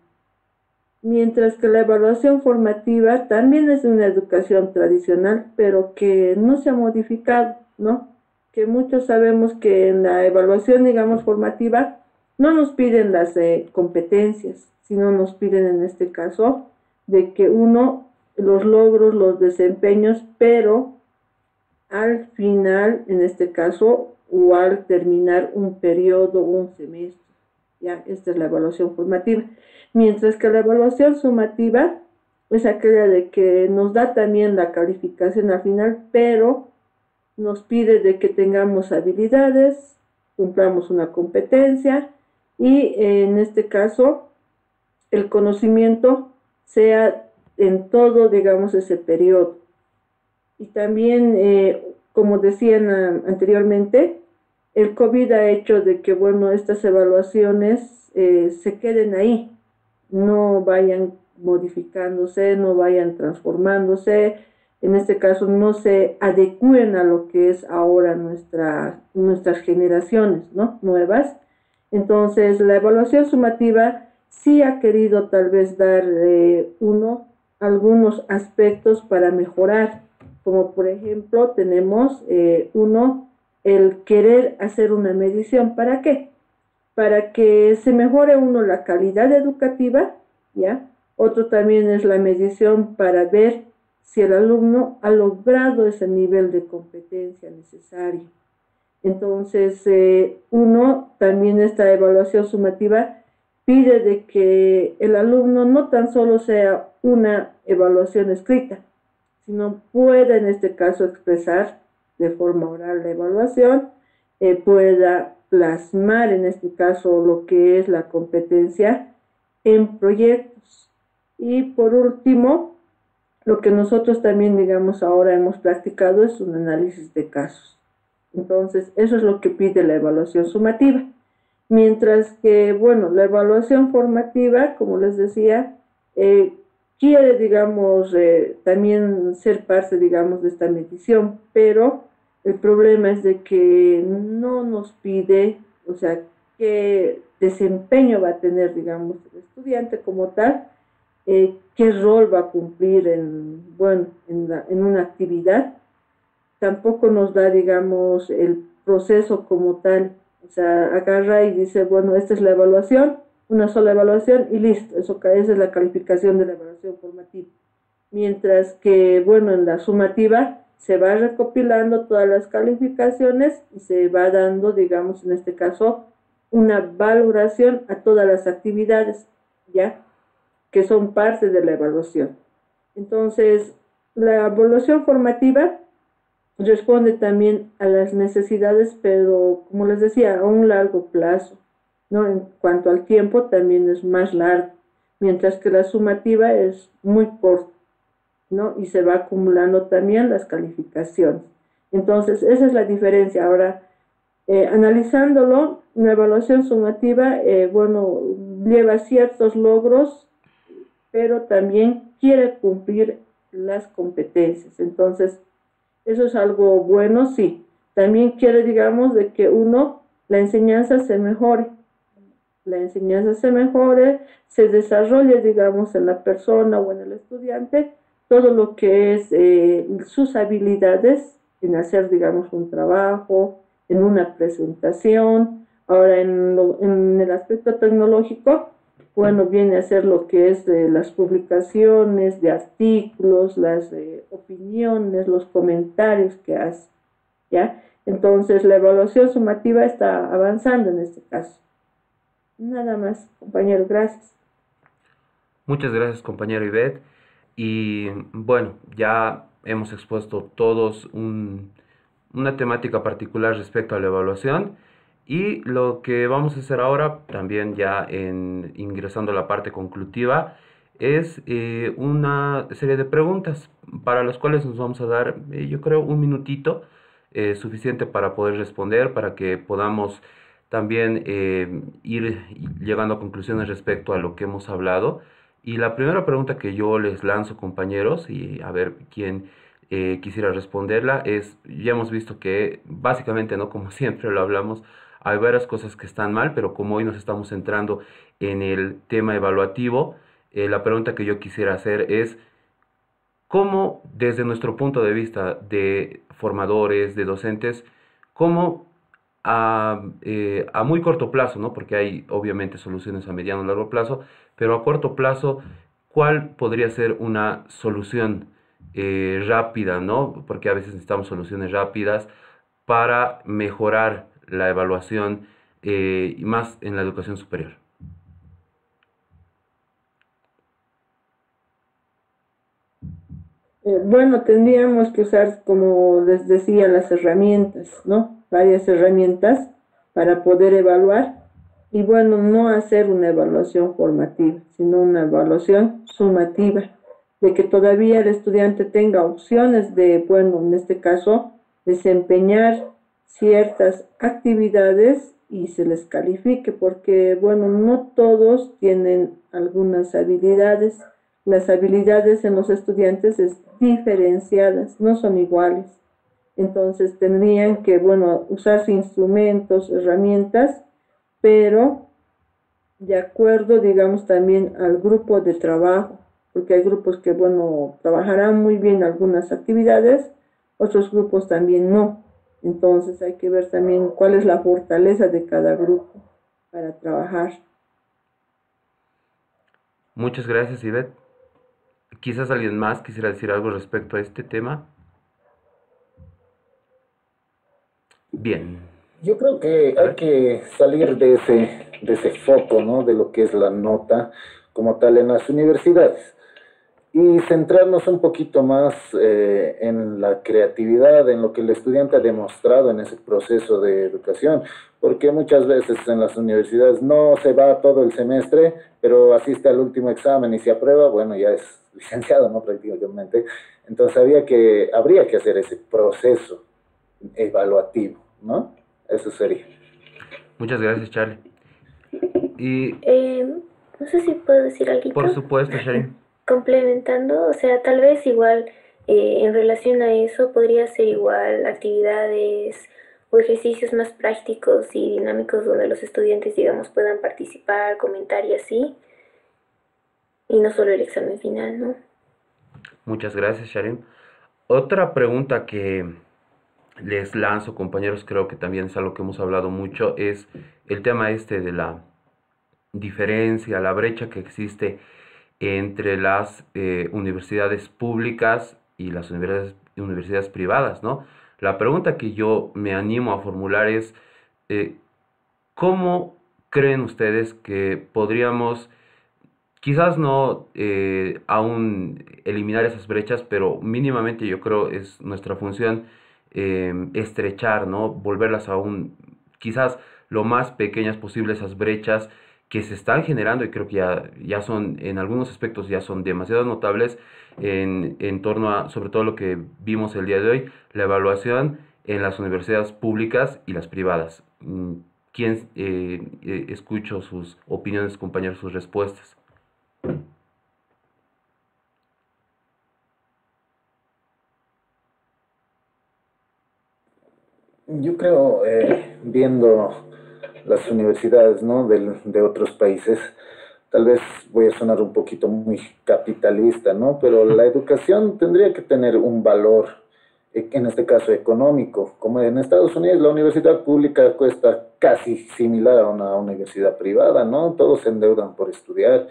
Mientras que la evaluación formativa también es de una educación tradicional, pero que no se ha modificado, ¿no? Que muchos sabemos que en la evaluación, digamos, formativa, no nos piden las competencias, sino nos piden en este caso de que uno, los logros, los desempeños, pero al final, en este caso, o al terminar un periodo o un semestre. Ya, esta es la evaluación formativa. Mientras que la evaluación sumativa es aquella de que nos da también la calificación al final, pero nos pide de que tengamos habilidades, cumplamos una competencia y en este caso el conocimiento sea en todo, digamos, ese periodo. Y también, como decían anteriormente, el COVID ha hecho de que, bueno, estas evaluaciones se queden ahí, no vayan modificándose, no vayan transformándose, en este caso no se adecúen a lo que es ahora nuestras generaciones, ¿no? Nuevas. Entonces, la evaluación sumativa sí ha querido tal vez dar algunos aspectos para mejorar, como por ejemplo tenemos el querer hacer una medición. ¿Para qué? Para que se mejore la calidad educativa, ¿ya? Otro también es la medición para ver si el alumno ha logrado ese nivel de competencia necesario. Entonces, también esta evaluación sumativa pide de que el alumno no tan solo sea una evaluación escrita, sino pueda en este caso expresar de forma oral la evaluación, pueda plasmar en este caso lo que es la competencia en proyectos. Y por último, lo que nosotros también, digamos, ahora hemos practicado es un análisis de casos. Entonces, eso es lo que pide la evaluación sumativa. Mientras que, bueno, la evaluación formativa, como les decía, quiere, digamos, también ser parte, digamos, de esta medición, pero el problema es de que no nos pide, o sea, qué desempeño va a tener, digamos, el estudiante como tal, qué rol va a cumplir en una actividad. Tampoco nos da, digamos, el proceso como tal. O sea, agarra y dice, bueno, esta es la evaluación, una sola evaluación y listo. Esa es la calificación de la evaluación formativa. mientras que, bueno, en la sumativa se va recopilando todas las calificaciones y se va dando, digamos, en este caso, una valoración a todas las actividades, ¿ya? Que son parte de la evaluación. Entonces, la evaluación formativa responde también a las necesidades, pero como les decía, a un largo plazo, ¿no? En cuanto al tiempo, también es más largo, mientras que la sumativa es muy corta, ¿no? Y se va acumulando también las calificaciones. Entonces, esa es la diferencia. Ahora, analizándolo, la evaluación sumativa, bueno, lleva ciertos logros, pero también quiere cumplir las competencias. Entonces, eso es algo bueno, sí. También quiere, digamos, de que la enseñanza se mejore. La enseñanza se mejore, se desarrolle, digamos, en la persona o en el estudiante, todo lo que es sus habilidades en hacer, digamos, un trabajo, en una presentación. Ahora, en el aspecto tecnológico, bueno, viene a ser lo que es de las publicaciones, de artículos, las opiniones, los comentarios que hace, ¿ya? Entonces, la evaluación sumativa está avanzando en este caso. Nada más, compañero, gracias. Muchas gracias, compañero Ivette. Y bueno, ya hemos expuesto todos una temática particular respecto a la evaluación. Y lo que vamos a hacer ahora, también ya ingresando a la parte conclusiva, es una serie de preguntas para las cuales nos vamos a dar, yo creo, un minutito suficiente para poder responder, para que podamos también ir llegando a conclusiones respecto a lo que hemos hablado. Y la primera pregunta que yo les lanzo, compañeros, y a ver quién quisiera responderla, es, ya hemos visto que básicamente, ¿no? Como siempre lo hablamos, hay varias cosas que están mal, pero como hoy nos estamos centrando en el tema evaluativo, la pregunta que yo quisiera hacer es, ¿cómo desde nuestro punto de vista de formadores, de docentes, cómo a muy corto plazo, ¿no? Porque hay obviamente soluciones a mediano y largo plazo, pero a corto plazo, ¿cuál podría ser una solución rápida, ¿no? Porque a veces necesitamos soluciones rápidas para mejorar la evaluación y más en la educación superior. Bueno, tendríamos que usar, como les decía, las herramientas, ¿no? Varias herramientas para poder evaluar y, bueno, no hacer una evaluación formativa, sino una evaluación sumativa, de que todavía el estudiante tenga opciones de, bueno, en este caso, desempeñar ciertas actividades y se les califique, porque, bueno, no todos tienen algunas habilidades. Las habilidades en los estudiantes es diferenciadas, no son iguales. Entonces tendrían que, bueno, usarse instrumentos, herramientas, pero de acuerdo, digamos, también al grupo de trabajo, porque hay grupos que, bueno, trabajarán muy bien algunas actividades, otros grupos también no. Entonces hay que ver también cuál es la fortaleza de cada grupo para trabajar. Muchas gracias, Ivette. Quizás alguien más quisiera decir algo respecto a este tema. Bien. Yo creo que hay que salir de ese foco, ¿no? De lo que es la nota como tal en las universidades y centrarnos un poquito más en la creatividad, en lo que el estudiante ha demostrado en ese proceso de educación, porque muchas veces en las universidades no se va todo el semestre, pero asiste al último examen y se aprueba, bueno, ya es licenciado, ¿no? Prácticamente. Entonces habría que hacer ese proceso evaluativo, ¿no? Eso sería. Muchas gracias, Charlie. Y No sé si puedo decir algo. por supuesto, Sharon. Complementando, o sea, tal vez igual en relación a eso podría ser igual actividades o ejercicios más prácticos y dinámicos donde los estudiantes, digamos, puedan participar, comentar y así, y no solo el examen final, ¿no? Muchas gracias, Sharon. Otra pregunta que les lanzo, compañeros, creo que también es algo que hemos hablado mucho, es el tema este de la diferencia, la brecha que existe entre las universidades públicas y las universidades privadas, ¿no? La pregunta que yo me animo a formular es, eh, ¿cómo creen ustedes que podríamos, quizás no aún eliminar esas brechas, pero mínimamente yo creo es nuestra función estrechar, ¿no? Volverlas aún quizás lo más pequeñas posible esas brechas que se están generando y creo que ya son, en algunos aspectos ya son demasiado notables en torno a, sobre todo lo que vimos el día de hoy, la evaluación en las universidades públicas y las privadas. ¿Quién escucho sus opiniones, compañeros, sus respuestas? Yo creo, viendo las universidades, ¿no? De otros países, tal vez voy a sonar un poquito muy capitalista, ¿no? Pero la educación tendría que tener un valor, en este caso económico. Como en Estados Unidos, la universidad pública cuesta casi similar a una universidad privada, ¿no? Todos se endeudan por estudiar.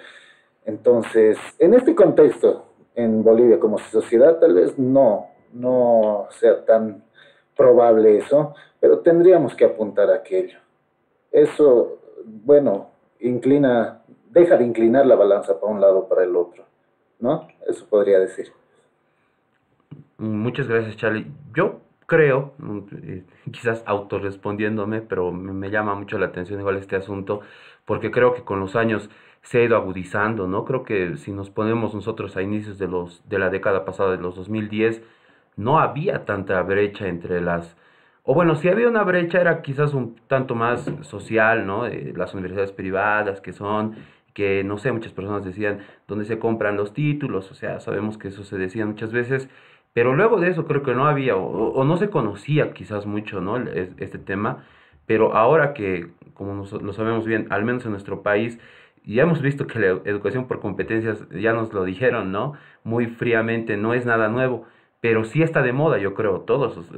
Entonces, en este contexto, en Bolivia como sociedad, tal vez no sea tan probable eso, pero tendríamos que apuntar a aquello. Eso, bueno, deja de inclinar la balanza para un lado o para el otro, ¿no? Eso podría decir. Muchas gracias, Charlie. Yo creo, quizás autorrespondiéndome, pero me llama mucho la atención igual este asunto, porque creo que con los años se ha ido agudizando, ¿no? Creo que si nos ponemos nosotros a inicios de la década pasada, de los 2010, no había tanta brecha entre o bueno, si había una brecha era quizás un tanto más social, ¿no? Las universidades privadas que no sé, muchas personas decían dónde se compran los títulos, o sea, sabemos que eso se decía muchas veces, pero luego de eso creo que no había, o no se conocía quizás mucho, ¿no? Este tema, pero ahora que, como lo sabemos bien, al menos en nuestro país, ya hemos visto que la educación por competencias, ya nos lo dijeron, ¿no? Muy fríamente, no es nada nuevo, pero sí está de moda, yo creo, todos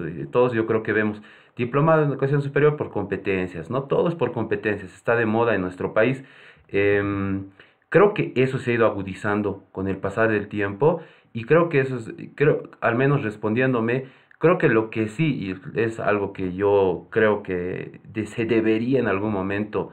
yo creo que vemos diplomado en educación superior por competencias, ¿no? Todo es por competencias, está de moda en nuestro país. Creo que eso se ha ido agudizando con el pasar del tiempo y creo que al menos respondiéndome, creo que lo que sí, y es algo que yo creo que se debería en algún momento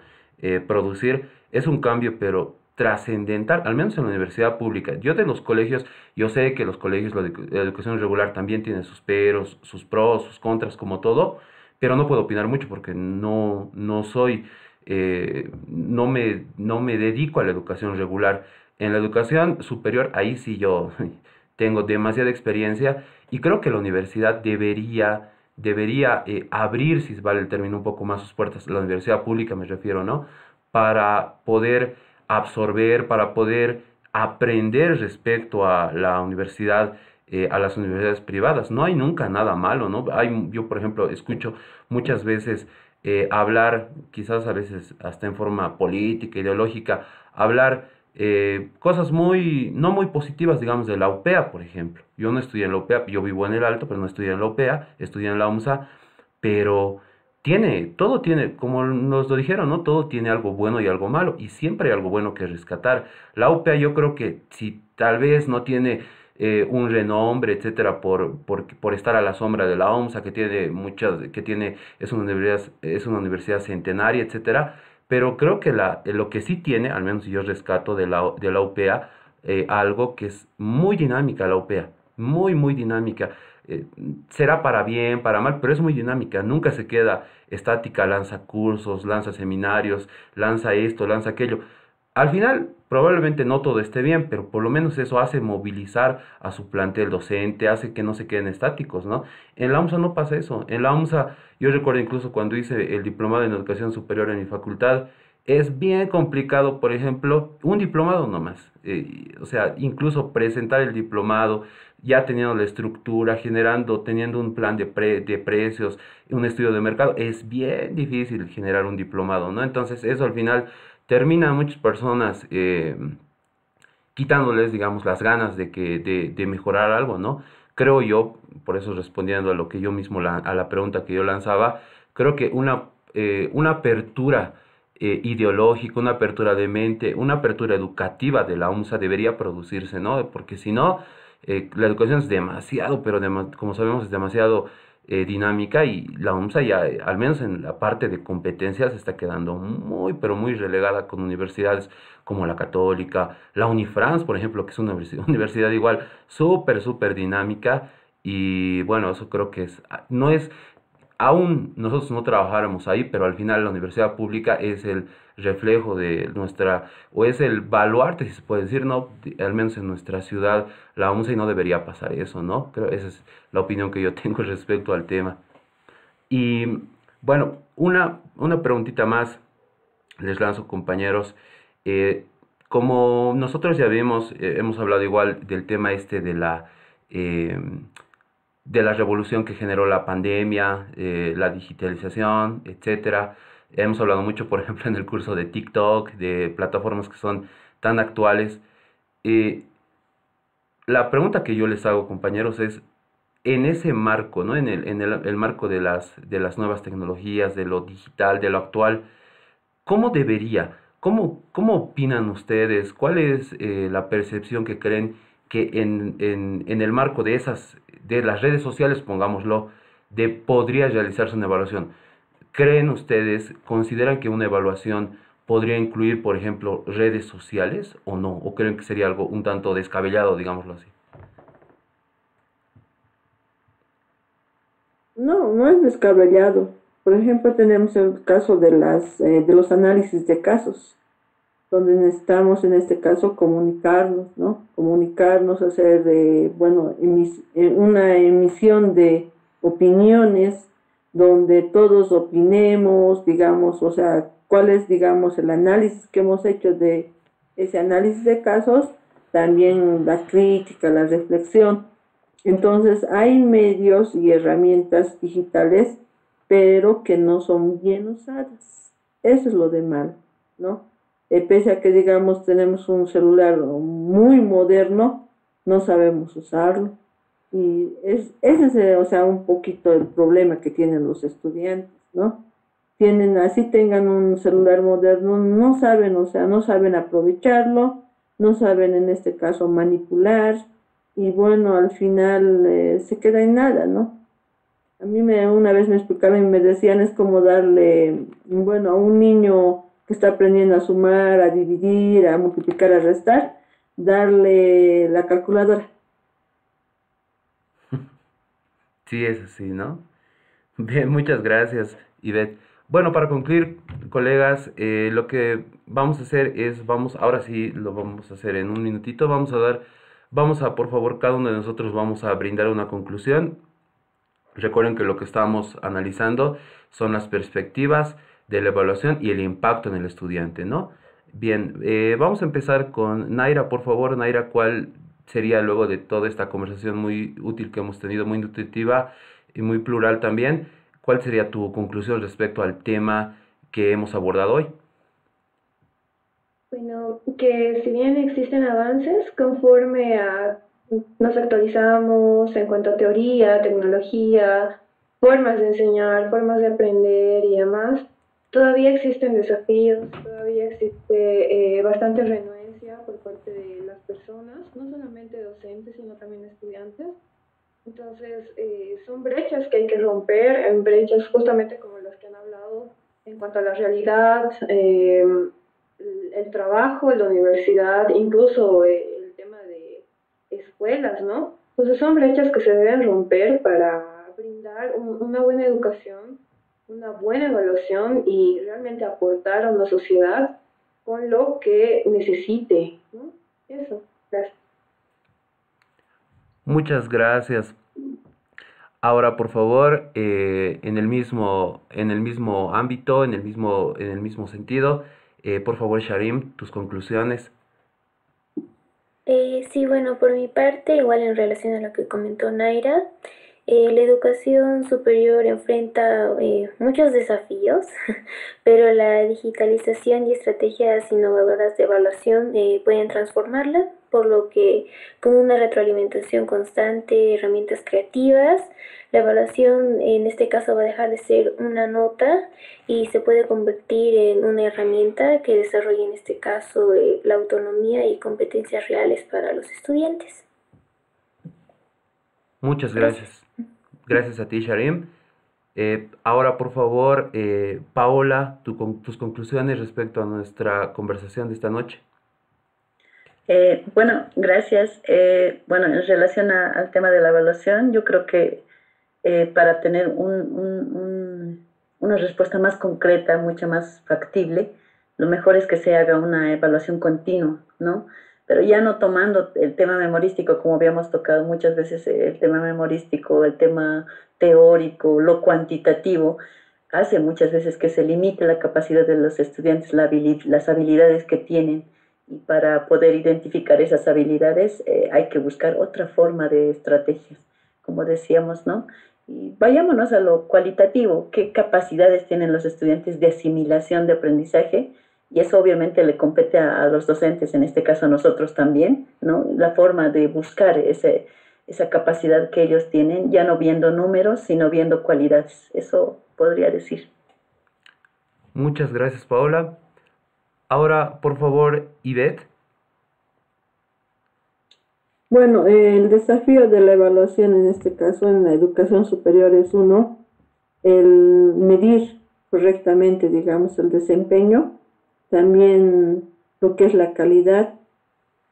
producir, es un cambio, pero trascendental, al menos en la universidad pública. Yo de los colegios, yo sé que los colegios, la educación regular también tiene sus peros, sus pros, sus contras, como todo, pero no puedo opinar mucho porque no soy, no me dedico a la educación regular. En la educación superior, ahí sí yo tengo demasiada experiencia y creo que la universidad debería abrir, si vale el término, un poco más sus puertas, la universidad pública me refiero, ¿no? Para poder absorber, para poder aprender respecto a la universidad, a las universidades privadas. No hay nunca nada malo, ¿no? Yo, por ejemplo, escucho muchas veces hablar, quizás a veces hasta en forma política, ideológica, hablar cosas no muy positivas, digamos, de la UPEA, por ejemplo. Yo no estudié en la UPEA, yo vivo en el Alto, pero no estudié en la UPEA, estudié en la UMSA, pero todo tiene, como nos lo dijeron, ¿no? Todo tiene algo bueno y algo malo, y siempre hay algo bueno que rescatar. La UPEA yo creo que si tal vez no tiene un renombre, etcétera, por estar a la sombra de la OMSA, es una universidad centenaria, etcétera, pero creo que lo que sí tiene, al menos yo rescato de la UPEA, algo que es muy dinámica la UPEA, muy dinámica. eh, Será para bien, para mal, pero es muy dinámica, nunca se queda estática, lanza cursos, lanza seminarios, lanza esto, lanza aquello. Al final, probablemente no todo esté bien, pero por lo menos eso hace movilizar a su plantel docente, hace que no se queden estáticos, ¿no? En la UMSA no pasa eso. En la UMSA, yo recuerdo incluso cuando hice el diplomado en educación superior en mi facultad, es bien complicado, por ejemplo, un diplomado nomás. O sea, incluso presentar el diplomado, ya teniendo la estructura, teniendo un plan de precios, un estudio de mercado, es bien difícil generar un diplomado, ¿no? Entonces, eso al final termina muchas personas quitándoles, digamos, las ganas de mejorar algo, ¿no? Creo yo, por eso respondiendo a lo que yo mismo, a la pregunta que yo lanzaba, creo que una apertura ideológica, una apertura de mente, una apertura educativa de la UMSA debería producirse, ¿no? Porque si no, la educación es demasiado, pero como sabemos es demasiado dinámica y la UMSA ya, al menos en la parte de competencias, está quedando muy, pero muy relegada con universidades como la Católica, la Unifrance, por ejemplo, que es una universidad igual súper, súper dinámica y bueno, eso creo que no es, aún nosotros no trabajáramos ahí, pero al final la universidad pública es el reflejo de nuestra, o es el baluarte, si se puede decir, ¿no? Al menos en nuestra ciudad, la UNCE, y no debería pasar eso, ¿no? Creo esa es la opinión que yo tengo respecto al tema. Y bueno, una preguntita más les lanzo, compañeros. Eh, Como nosotros ya vimos, hemos hablado igual del tema este eh, de la revolución que generó la pandemia, la digitalización, etcétera. Hemos hablado mucho, por ejemplo, en el curso de TikTok, de plataformas que son tan actuales. Eh, la pregunta que yo les hago, compañeros, es en ese marco, ¿no? El marco de las nuevas tecnologías, de lo digital, de lo actual, ¿cómo debería? ¿Cómo opinan ustedes? ¿Cuál es la percepción que creen que en el marco de las redes sociales, pongámoslo, podría realizarse una evaluación? ¿Creen ustedes, consideran que una evaluación podría incluir, por ejemplo, redes sociales o no? ¿O creen que sería algo un tanto descabellado, digámoslo así? No, no es descabellado. Por ejemplo, tenemos el caso de los análisis de casos, donde necesitamos en este caso comunicarnos, ¿no? Comunicarnos, hacer, bueno, una emisión de opiniones donde todos opinemos, digamos, o sea, cuál es, digamos, el análisis que hemos hecho de ese análisis de casos, también la crítica, la reflexión. Entonces, hay medios y herramientas digitales, pero que no son bien usadas. Eso es lo de mal, ¿no? Pese a que, digamos, tenemos un celular muy moderno, no sabemos usarlo. Y ese es, o sea, un poquito el problema que tienen los estudiantes, ¿no? Así tengan un celular moderno, no saben, o sea, no saben aprovecharlo, no saben en este caso manipular, y bueno, al final se queda en nada, ¿no? Una vez me explicaron y me decían, es como darle, bueno, a un niño que está aprendiendo a sumar, a dividir, a multiplicar, a restar, darle la calculadora. Sí, es así, ¿no? Bien, muchas gracias, Ivette. Bueno, para concluir, colegas, lo que vamos a hacer es, ahora sí lo vamos a hacer en un minutito, por favor, cada uno de nosotros vamos a brindar una conclusión. Recuerden que lo que estamos analizando son las perspectivas de la evaluación y el impacto en el estudiante, ¿no? Bien, vamos a empezar con Naira, por favor. Naira, ¿cuál sería, luego de toda esta conversación muy útil que hemos tenido, muy nutritiva y muy plural también, cuál sería tu conclusión respecto al tema que hemos abordado hoy? Bueno, que si bien existen avances conforme nos actualizamos en cuanto a teoría, tecnología, formas de enseñar, formas de aprender y demás, todavía existen desafíos, todavía existe bastante renuencia por parte de las personas, no solamente docentes, sino también estudiantes. Entonces, son brechas que hay que romper, en brechas justamente como las que han hablado en cuanto a la realidad, el trabajo, la universidad, incluso el tema de escuelas, ¿no? Entonces son brechas que se deben romper para brindar una buena educación, una buena evaluación y realmente aportar a una sociedad con lo que necesite, ¿no? Eso, gracias. Muchas gracias. Ahora, por favor, en el mismo ámbito, en el mismo sentido, por favor, Sharim, tus conclusiones. Sí, bueno, por mi parte, igual en relación a lo que comentó Naira, la educación superior enfrenta muchos desafíos, pero la digitalización y estrategias innovadoras de evaluación pueden transformarla. por lo que con una retroalimentación constante, herramientas creativas, la evaluación en este caso va a dejar de ser una nota y se puede convertir en una herramienta que desarrolle en este caso la autonomía y competencias reales para los estudiantes. Muchas gracias. Gracias a ti, Sharim. Ahora, por favor, Paola, tus conclusiones respecto a nuestra conversación de esta noche. Bueno, gracias. Bueno, en relación al tema de la evaluación, yo creo que para tener una respuesta más concreta, mucho más factible, lo mejor es que se haga una evaluación continua, ¿no? Pero ya no tomando el tema memorístico, como habíamos tocado muchas veces, el tema memorístico, el tema teórico, lo cuantitativo, hace muchas veces que se limite la capacidad de los estudiantes, las habilidades que tienen. Y para poder identificar esas habilidades hay que buscar otra forma de estrategias, como decíamos, ¿no? Y vayámonos a lo cualitativo, qué capacidades tienen los estudiantes de asimilación de aprendizaje, y eso obviamente le compete a los docentes, en este caso a nosotros también, ¿no? La forma de buscar esa capacidad que ellos tienen, ya no viendo números, sino viendo cualidades. Eso podría decir. Muchas gracias, Paola. Ahora, por favor, Ivette. Bueno, el desafío de la evaluación en este caso en la educación superior es el medir correctamente, digamos, el desempeño, también lo que es la calidad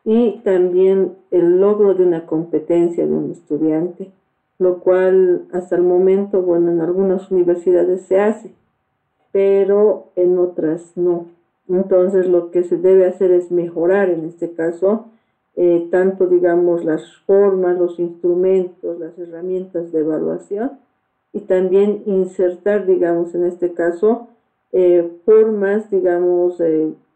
y también el logro de una competencia de un estudiante, lo cual hasta el momento, bueno, en algunas universidades se hace, pero en otras no. Entonces lo que se debe hacer es mejorar en este caso tanto, digamos, las formas, los instrumentos, las herramientas de evaluación y también insertar, digamos, en este caso, formas, digamos,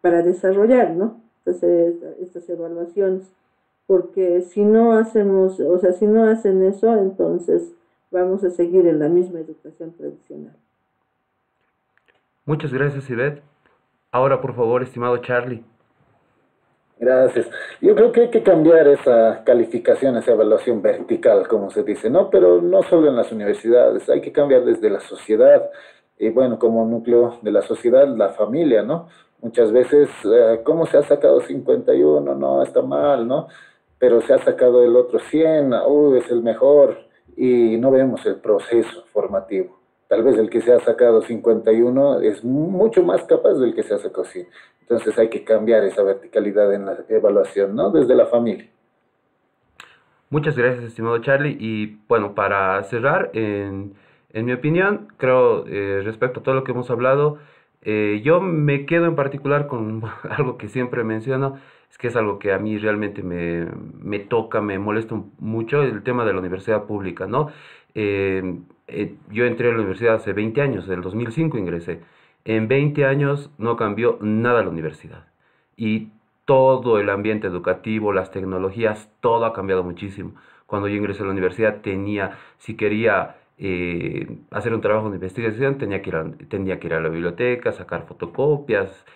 para desarrollar, ¿no? Entonces, estas evaluaciones, porque si no hacemos, o sea, si no hacen eso, entonces vamos a seguir en la misma educación tradicional. Muchas gracias, Ivette. Ahora, por favor, estimado Charlie. Gracias. Yo creo que hay que cambiar esa calificación, esa evaluación vertical, como se dice, ¿no? Pero no solo en las universidades, hay que cambiar desde la sociedad. Y bueno, como núcleo de la sociedad, la familia, ¿no? Muchas veces, ¿cómo se ha sacado 51? No, está mal, ¿no? Pero se ha sacado el otro 100, es el mejor, y no vemos el proceso formativo. Tal vez el que se ha sacado 51 es mucho más capaz del que se ha sacado 100. Entonces hay que cambiar esa verticalidad en la evaluación, ¿no? Desde la familia. Muchas gracias, estimado Charlie. Y bueno, para cerrar, en mi opinión, creo, respecto a todo lo que hemos hablado, yo me quedo en particular con algo que siempre menciono, es que es algo que a mí realmente me toca, me molesta mucho, el tema de la universidad pública, ¿no? Yo entré a la universidad hace 20 años, en el 2005 ingresé. En 20 años no cambió nada la universidad. Y todo el ambiente educativo, las tecnologías, todo ha cambiado muchísimo. Cuando yo ingresé a la universidad si quería hacer un trabajo de investigación, tenía que ir a la biblioteca, sacar fotocopias,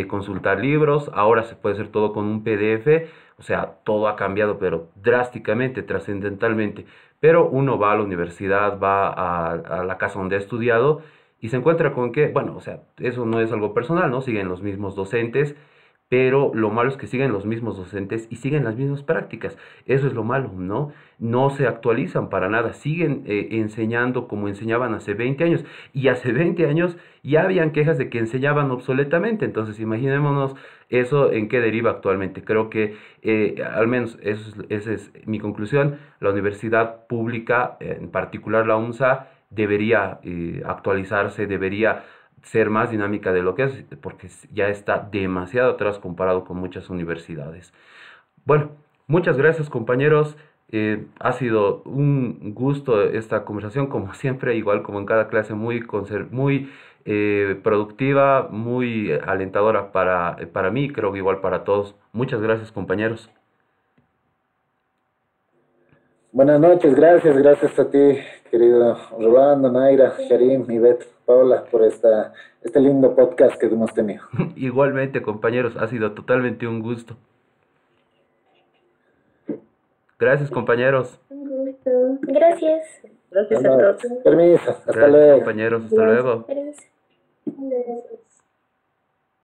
consultar libros. Ahora se puede hacer todo con un PDF. O sea, todo ha cambiado, pero drásticamente, trascendentalmente. Pero uno va a la universidad, va a la casa donde ha estudiado y se encuentra con que, bueno, o sea, eso no es algo personal, ¿no? Siguen los mismos docentes, pero lo malo es que siguen los mismos docentes y siguen las mismas prácticas. Eso es lo malo, ¿no? No se actualizan para nada, siguen enseñando como enseñaban hace 20 años. Y hace 20 años ya habían quejas de que enseñaban obsoletamente. Entonces, imaginémonos eso en qué deriva actualmente. Creo que, al menos, esa es mi conclusión. La universidad pública, en particular la UNSA, debería actualizarse, debería ser más dinámica de lo que es, porque ya está demasiado atrás comparado con muchas universidades. Bueno, muchas gracias, compañeros. Ha sido un gusto esta conversación, como siempre, igual como en cada clase, muy productiva, muy alentadora para mí, creo que igual para todos. Muchas gracias, compañeros. Buenas noches, gracias a ti, querido Rolando, Naira, Sharim, Ivette, Paola, por este lindo podcast que hemos tenido. Igualmente, compañeros, ha sido totalmente un gusto. Gracias, compañeros. Un gusto. Gracias. Gracias a Bueno, todos. permiso, hasta Gracias, luego. compañeros. Hasta luego. Adiós. Gracias.